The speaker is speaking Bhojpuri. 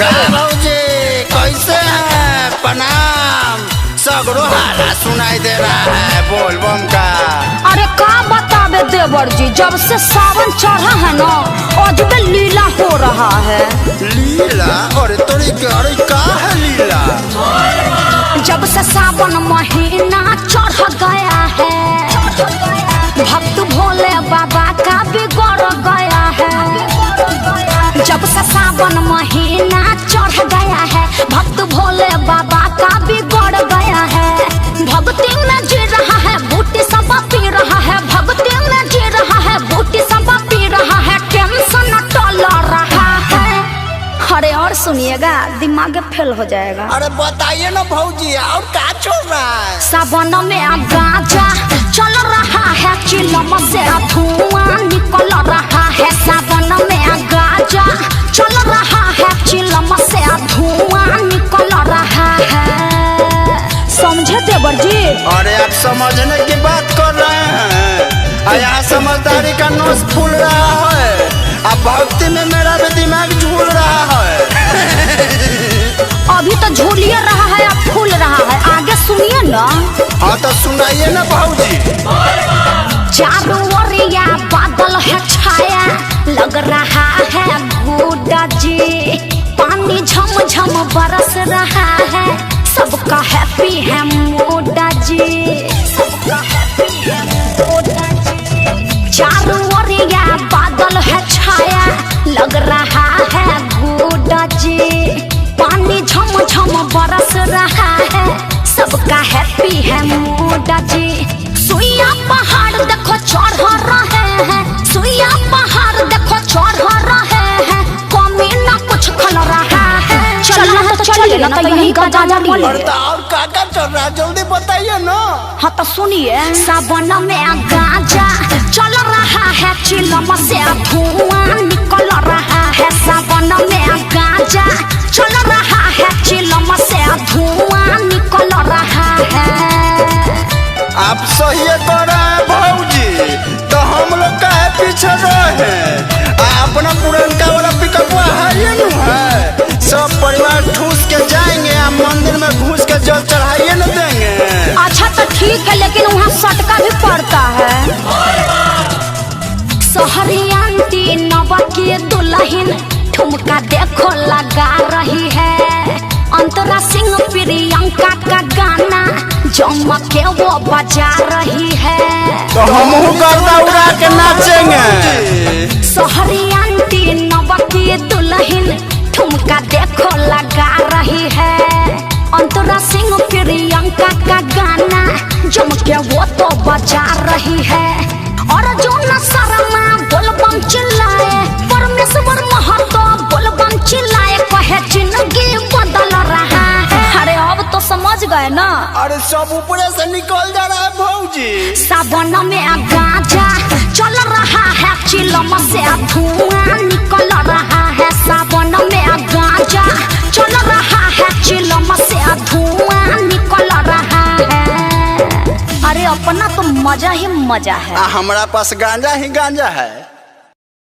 भौजी कैसे हैं? प्रणाम। सगरो हाला सुनाई दे रहा है बोल बम का। अरे का बतावे देवर जी, जब से सावन चढ़ा है ना अजबे लीला हो रहा है। लीला? अरे तोरी अरे का है लीला? जब से सावन महीना चढ़ गया है भक्त भोले बाबा का बिगड़ गया है। जब से सावन महीना चढ़ गया है भक्त भोले बाबा का बिगड़ गया है। भक्ति में जी रहा है बूटी सब पी रहा है, भक्ति में जी रहा है बूटी सब पी रहा है, टेंशन टल रहा है। अरे और सुनिएगा दिमाग फेल हो जाएगा। अरे बताइए ना भौजी और का चल रहा है? सावन में गांजा चल रहा है, चिलम से धुआं निकल रहा है। सावन में गांजा चल रहा है, चिलम से धुआं निकल रहा है। समझे देवर जी? अरे आप समझने की बात कर रहे हैं, यहाँ समझदारी का नोस फूल रहा है। अब भक्ति में मेरा भी दिमाग झूल रहा है। अभी तो झूलिए रहा है अब फूल रहा है, आगे सुनिए ना। हाँ तो सुनाइए ना भौजी। चारों ओरिया बादल है छाया, लग रहा है गुड्डा जी। पानी झम झम बरस रहा है, सबका हैप्पी है मोडा जी। सबका हैप्पी है मोडा जी। चारों ओरिया बादल है छाया, लग रहा है गुड्डा जी। पानी झम झम बरस रहा है, सबका हैप्पी है मोडा जी। सुइया पहाड़ देखो चढ़ रहे हैं, सुइया पहाड़ देखो चढ़ रहे हैं, कमी ना कुछ खल रहा है। चलना तो चलिए ना, तो यही गाजा मलिए। और का चल रहा है जल्दी बताइए ना। हाँ तो सुनिए, सावन में गाजा चल रहा है, चिलम से धुआं निकल रहा है। सावन में गाजा चल रहा है, चिलम से धुआं निकल रहा है। आप सही कर रहे हैं भौजी, तो हम लोग का है पीछे रहे। अपना पुरनका वाला पिकअप है, सब परिवार ठूस के जाएंगे, आप मंदिर में घुस के जल चढ़ाइए न देंगे। अच्छा तो ठीक है, लेकिन वहाँ सटका भी पड़ता है। शहरी आंटी नवा के दुल्हन ठुमका देखो लगा रही है। अंतरा सिंह प्रियंका का गाना जम के वो बजा रही है, तो हम गर्दा उड़ा के नाचेंगे। शहरी आंटी नवा के दुल्हन ठुमका देखो लगा रही है। अंतरा सिंह प्रियंका का गाना जम के वो तो बजा रही है। और जो न शर्मा बोलबम चिल्लाए, परमेश्वर महतो बोलबम चिल्लाए, कहे जिंदगी बदल रहा है। अरे अब तो समझ गए ना। अरे सब ऊपर से निकल जा रहा है भौजी। सावन में गांजा चल रहा है, चिलम से धुआं निकल रहा है। सावन में गांजा चल रहा है, चिलम से धुआं निकल रहा है। अरे अपना तो मजा ही मजा है। हमारा पास गांजा ही गांजा है।